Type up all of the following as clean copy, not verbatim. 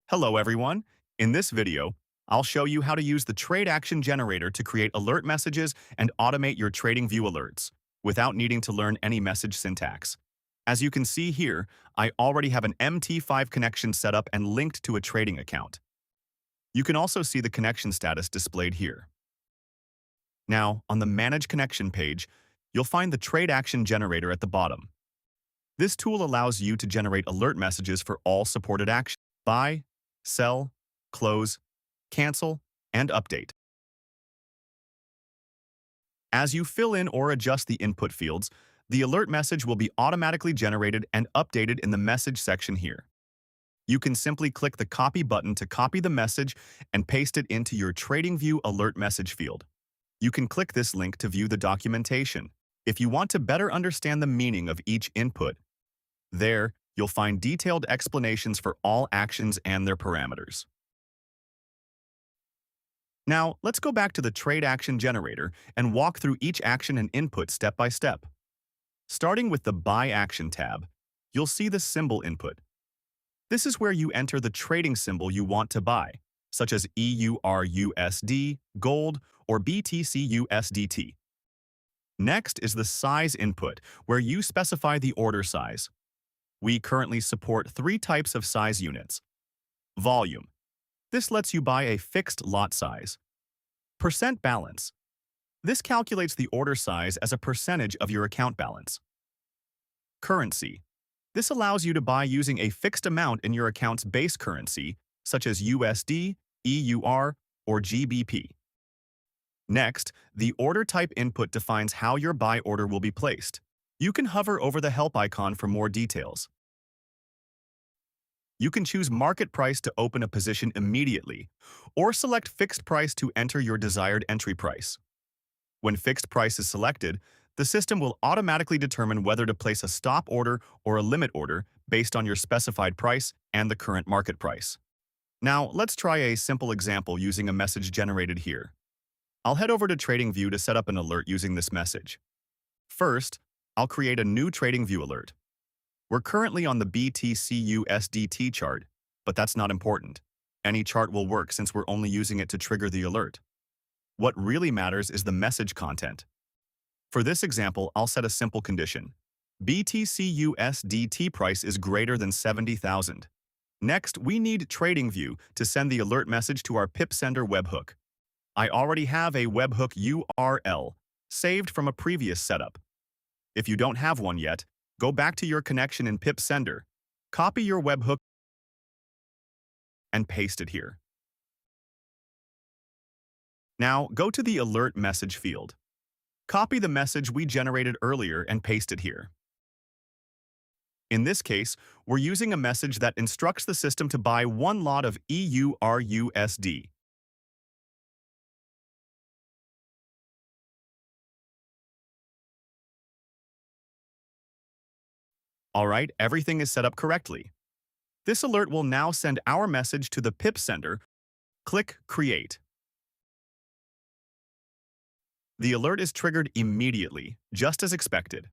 Hello everyone. In this video, I'll show you how to use the trade action generator to create alert messages and automate your TradingView alerts without needing to learn any message syntax. As you can see here, I already have an MT5 connection set up and linked to a trading account. You can also see the connection status displayed here. Now, on the Manage Connection page, you'll find the trade action generator at the bottom. This tool allows you to generate alert messages for all supported actions: buy, sell, close, cancel, and update. As you fill in or adjust the input fields, the alert message will be automatically generated and updated in the message section here. You can simply click the copy button to copy the message and paste it into your TradingView alert message field. You can click this link to view the documentation. If you want to better understand the meaning of each input, there, you'll find detailed explanations for all actions and their parameters. Now, let's go back to the trade action generator and walk through each action and input step by step. Starting with the Buy Action tab, you'll see the symbol input. This is where you enter the trading symbol you want to buy, such as EURUSD, Gold, or BTCUSDT. Next is the size input, where you specify the order size. We currently support 3 types of size units. Volume. This lets you buy a fixed lot size. Percent balance. This calculates the order size as a percentage of your account balance. Currency. This allows you to buy using a fixed amount in your account's base currency, such as USD, EUR, or GBP. Next, the order type input defines how your buy order will be placed. You can hover over the help icon for more details. You can choose market price to open a position immediately, or select fixed price to enter your desired entry price. When fixed price is selected, the system will automatically determine whether to place a stop order or a limit order based on your specified price and the current market price. Now, let's try a simple example using a message generated here. I'll head over to TradingView to set up an alert using this message. First, I'll create a new TradingView alert. We're currently on the BTCUSDT chart, but that's not important. Any chart will work since we're only using it to trigger the alert. What really matters is the message content. For this example, I'll set a simple condition. BTCUSDT price is greater than 70,000. Next, we need TradingView to send the alert message to our pip sender webhook. I already have a webhook URL saved from a previous setup. If you don't have one yet, go back to your connection in pip sender, copy your webhook, and paste it here. Now, go to the alert message field. Copy the message we generated earlier and paste it here. In this case, we're using a message that instructs the system to buy 1 lot of EURUSD. Alright, everything is set up correctly. This alert will now send our message to the pip sender. Click Create. The alert is triggered immediately, just as expected.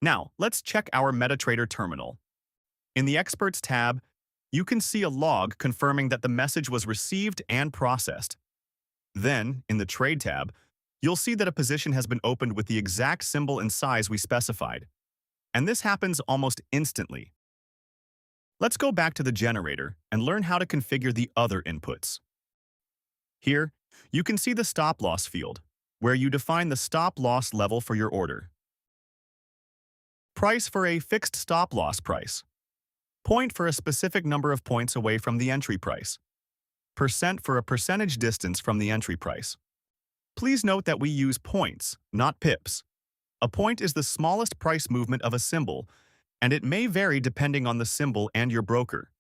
Now, let's check our MetaTrader terminal. In the Experts tab, you can see a log confirming that the message was received and processed. Then, in the Trade tab, you'll see that a position has been opened with the exact symbol and size we specified. And this happens almost instantly. Let's go back to the generator and learn how to configure the other inputs. Here, you can see the stop loss field, where you define the stop loss level for your order. Price for a fixed stop loss price. Point for a specific number of points away from the entry price. Percent for a percentage distance from the entry price. Please note that we use points, not pips. A point is the smallest price movement of a symbol, and it may vary depending on the symbol and your broker.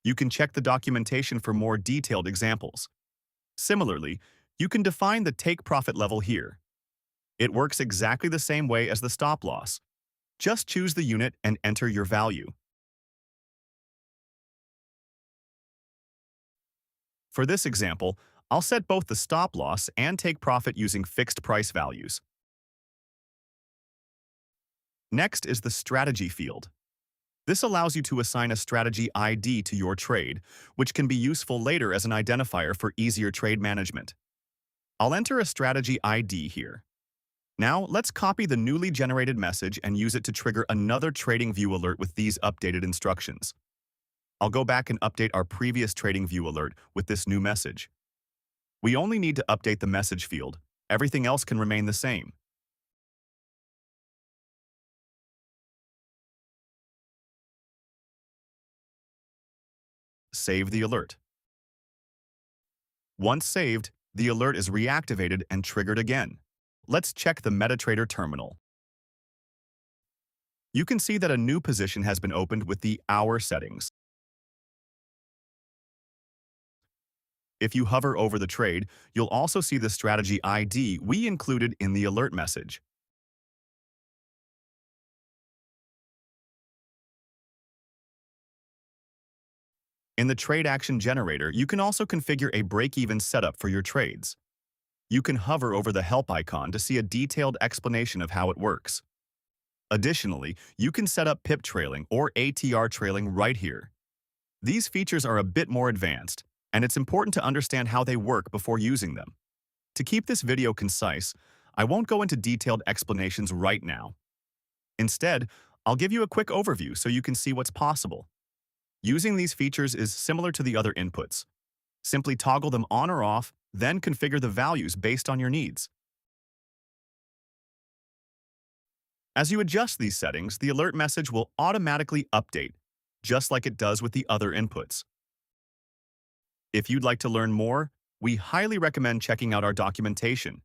You can check the documentation for more detailed examples. Similarly, you can define the take profit level here. It works exactly the same way as the stop loss. Just choose the unit and enter your value. For this example, I'll set both the stop loss and take profit using fixed price values. Next is the strategy field. This allows you to assign a strategy ID to your trade, which can be useful later as an identifier for easier trade management. I'll enter a strategy ID here. Now, let's copy the newly generated message and use it to trigger another TradingView alert with these updated instructions. I'll go back and update our previous TradingView alert with this new message. We only need to update the message field. Everything else can remain the same. Save the alert. Once saved, the alert is reactivated and triggered again. Let's check the MetaTrader terminal. You can see that a new position has been opened with the hour settings. If you hover over the trade, you'll also see the strategy ID we included in the alert message. In the Trade Action Generator, you can also configure a break-even setup for your trades. You can hover over the help icon to see a detailed explanation of how it works. Additionally, you can set up pip trailing or ATR trailing right here. These features are a bit more advanced, and it's important to understand how they work before using them. To keep this video concise, I won't go into detailed explanations right now. Instead, I'll give you a quick overview so you can see what's possible. Using these features is similar to the other inputs. Simply toggle them on or off, then configure the values based on your needs. As you adjust these settings, the alert message will automatically update, just like it does with the other inputs. If you'd like to learn more, we highly recommend checking out our documentation.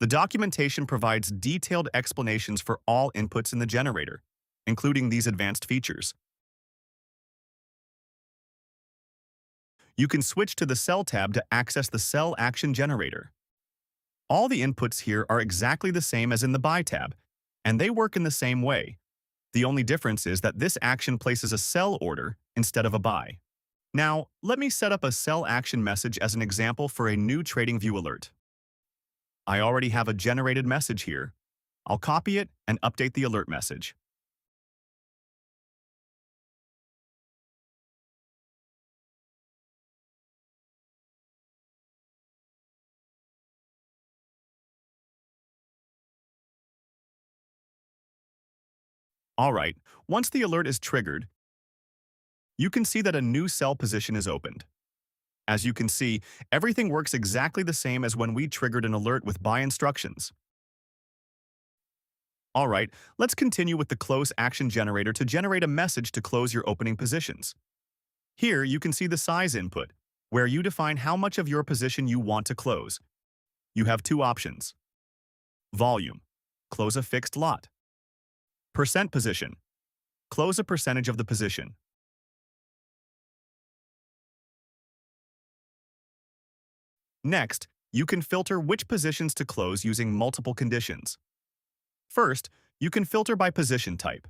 The documentation provides detailed explanations for all inputs in the generator, including these advanced features. You can switch to the Sell tab to access the Sell Action Generator. All the inputs here are exactly the same as in the Buy tab, and they work in the same way. The only difference is that this action places a sell order instead of a buy. Now, let me set up a sell action message as an example for a new TradingView alert. I already have a generated message here. I'll copy it and update the alert message. Alright, once the alert is triggered, you can see that a new sell position is opened. As you can see, everything works exactly the same as when we triggered an alert with buy instructions. Alright, let's continue with the Close Action Generator to generate a message to close your opening positions. Here, you can see the size input, where you define how much of your position you want to close. You have two options. Volume, close a fixed lot. Percent position, close a percentage of the position. Next, you can filter which positions to close using multiple conditions. First, you can filter by position type.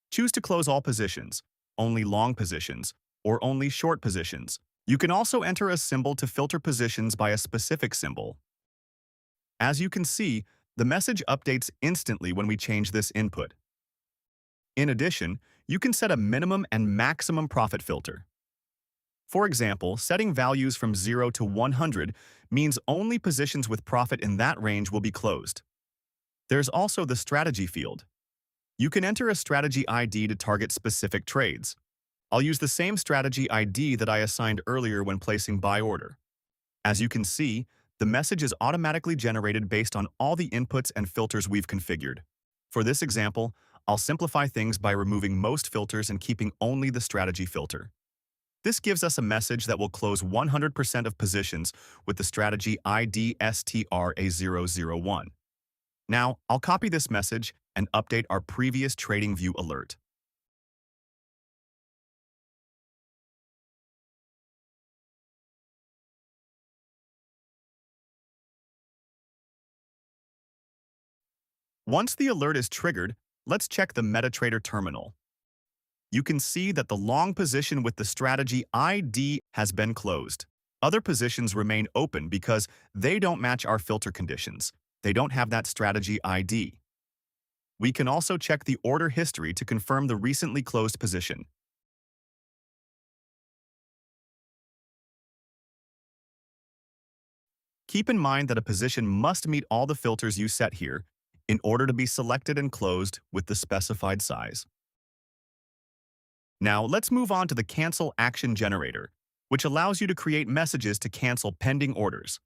Choose to close all positions, only long positions, or only short positions. You can also enter a symbol to filter positions by a specific symbol. As you can see, the message updates instantly when we change this input. In addition, you can set a minimum and maximum profit filter. For example, setting values from 0 to 100 means only positions with profit in that range will be closed. There's also the strategy field. You can enter a strategy ID to target specific trades. I'll use the same strategy ID that I assigned earlier when placing buy order. As you can see, the message is automatically generated based on all the inputs and filters we've configured. For this example, I'll simplify things by removing most filters and keeping only the strategy filter. This gives us a message that will close 100% of positions with the strategy ID STRA001. Now, I'll copy this message and update our previous TradingView alert. Once the alert is triggered, let's check the MetaTrader terminal. You can see that the long position with the strategy ID has been closed. Other positions remain open because they don't match our filter conditions. They don't have that strategy ID. We can also check the order history to confirm the recently closed position. Keep in mind that a position must meet all the filters you set here in order to be selected and closed with the specified size. Now, let's move on to the Cancel Action Generator, which allows you to create messages to cancel pending orders.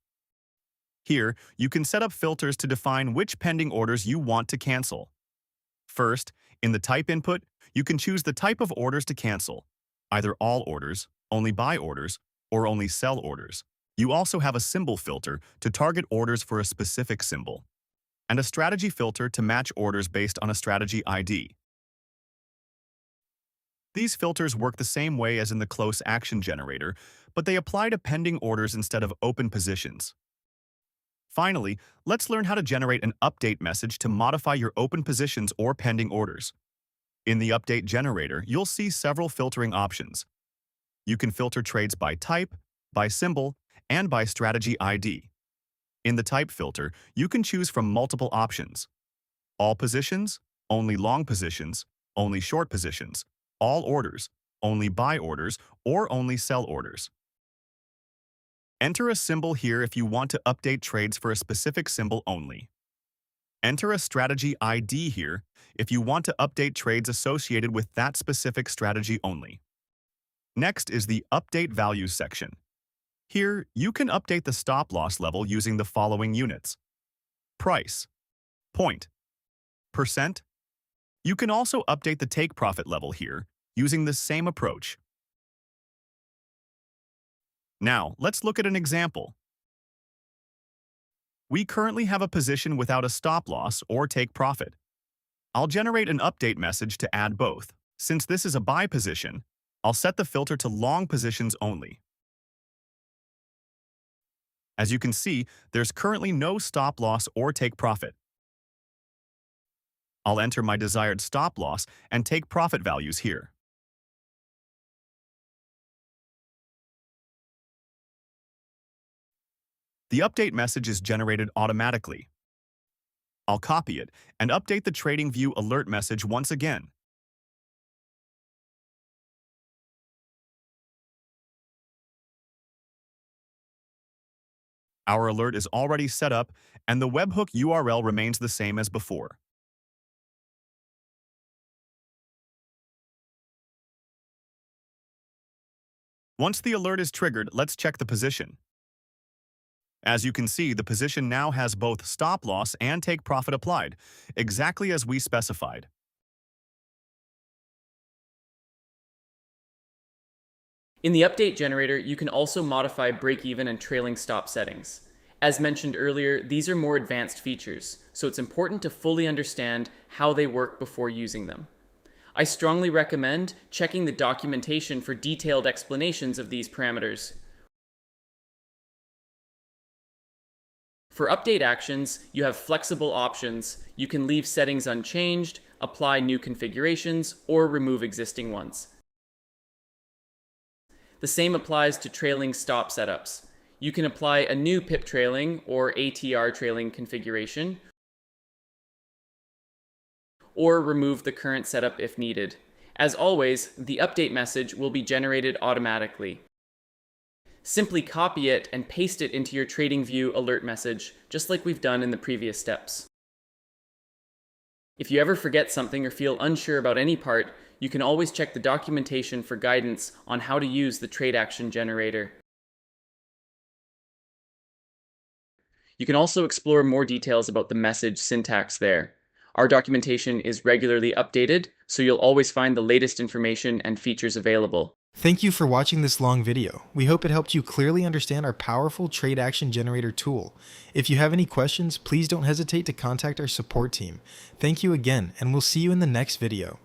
Here, you can set up filters to define which pending orders you want to cancel. First, in the type input, you can choose the type of orders to cancel, either all orders, only buy orders, or only sell orders. You also have a symbol filter to target orders for a specific symbol, and a strategy filter to match orders based on a strategy ID. These filters work the same way as in the Close Action Generator, but they apply to pending orders instead of open positions. Finally, let's learn how to generate an update message to modify your open positions or pending orders. In the Update Generator, you'll see several filtering options. You can filter trades by type, by symbol, and by strategy ID. In the Type filter, you can choose from multiple options: all positions, only long positions, only short positions, all orders, only buy orders, or only sell orders. Enter a symbol here if you want to update trades for a specific symbol only. Enter a strategy ID here if you want to update trades associated with that specific strategy only. Next is the Update Values section. Here, you can update the stop-loss level using the following units: price, point, percent. You can also update the take-profit level here using the same approach. Now, let's look at an example. We currently have a position without a stop-loss or take-profit. I'll generate an update message to add both. Since this is a buy position, I'll set the filter to long positions only. As you can see, there's currently no stop-loss or take-profit. I'll enter my desired stop-loss and take-profit values here. The update message is generated automatically. I'll copy it and update the TradingView alert message once again. Our alert is already set up, and the webhook URL remains the same as before. Once the alert is triggered, let's check the position. As you can see, the position now has both stop loss and take profit applied, exactly as we specified. In the update generator, you can also modify break-even and trailing stop settings. As mentioned earlier, these are more advanced features, so it's important to fully understand how they work before using them. I strongly recommend checking the documentation for detailed explanations of these parameters. For update actions, you have flexible options. You can leave settings unchanged, apply new configurations, or remove existing ones. The same applies to trailing stop setups. You can apply a new pip trailing or ATR trailing configuration, or remove the current setup if needed. As always, the update message will be generated automatically. Simply copy it and paste it into your TradingView alert message, just like we've done in the previous steps. If you ever forget something or feel unsure about any part, you can always check the documentation for guidance on how to use the trade action generator. You can also explore more details about the message syntax there. Our documentation is regularly updated, so you'll always find the latest information and features available. Thank you for watching this long video. We hope it helped you clearly understand our powerful Trade Action Generator tool. If you have any questions, please don't hesitate to contact our support team. Thank you again, and we'll see you in the next video.